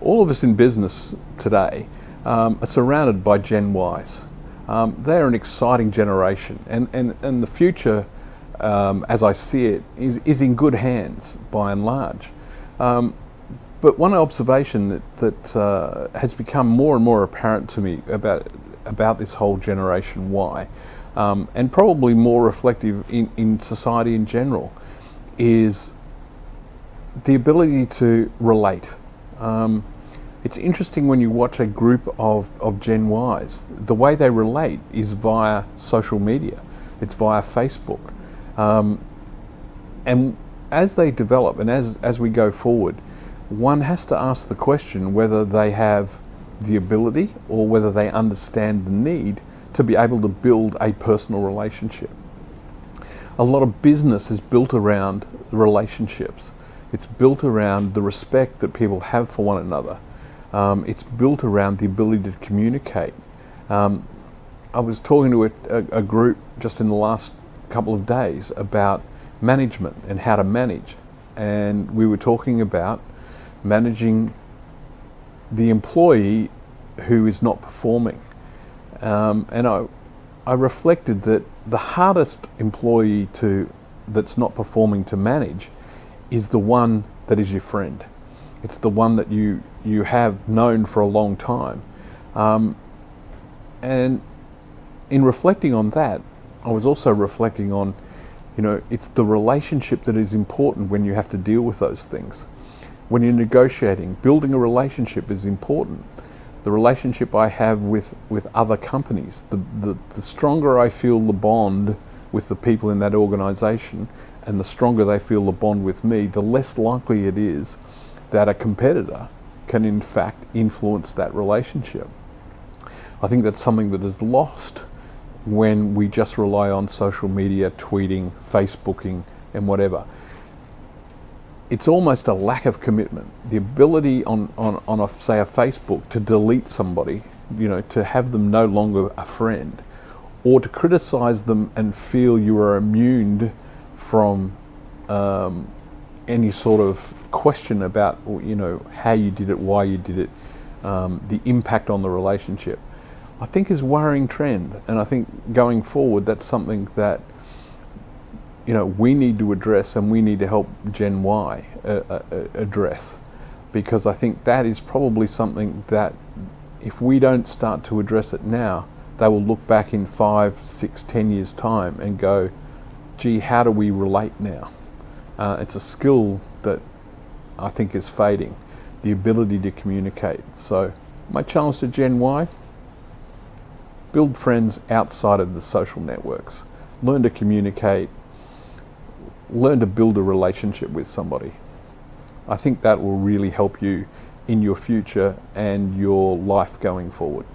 all of us in business today are surrounded by Gen Ys. They're an exciting generation, and the future, as I see it, is in good hands by and large. But one observation that has become more and more apparent to me about this whole Generation Y, and probably more reflective in society in general, is the ability to relate. It's interesting when you watch a group of Gen Ys, the way they relate is via social media. It's via Facebook. And as they develop and as we go forward, one has to ask the question whether they have the ability or whether they understand the need to be able to build a personal relationship. A lot of business is built around relationships. It's built around the respect that people have for one another. It's built around the ability to communicate. I was talking to a group just in the last couple of days about management and how to manage, and we were talking about managing the employee who is not performing. And I reflected that the hardest employee that's not performing to manage is the one that is your friend. It's the one that you have known for a long time. And in reflecting on that, I was also reflecting on, it's the relationship that is important when you have to deal with those things. When you're negotiating, building a relationship is important. The relationship I have with other companies, the stronger I feel the bond with the people in that organization, and the stronger they feel the bond with me, the less likely it is that a competitor can in fact influence that relationship. I think that's something that is lost when we just rely on social media, tweeting, Facebooking, and whatever. It's almost a lack of commitment. The ability on say a Facebook to delete somebody, to have them no longer a friend, or to criticize them and feel you are immune from any sort of question about how you did it, why you did it, the impact on the relationship, I think is a worrying trend. And I think going forward, that's something that we need to address, and we need to help Gen Y address, because I think that is probably something that if we don't start to address it now, they will look back in 5, 6, 10 years time and go, gee, how do we relate now? It's a skill that I think is fading, the ability to communicate. So my challenge to Gen Y: build friends outside of the social networks. Learn to communicate. Learn to build a relationship with somebody. I think that will really help you in your future and your life going forward.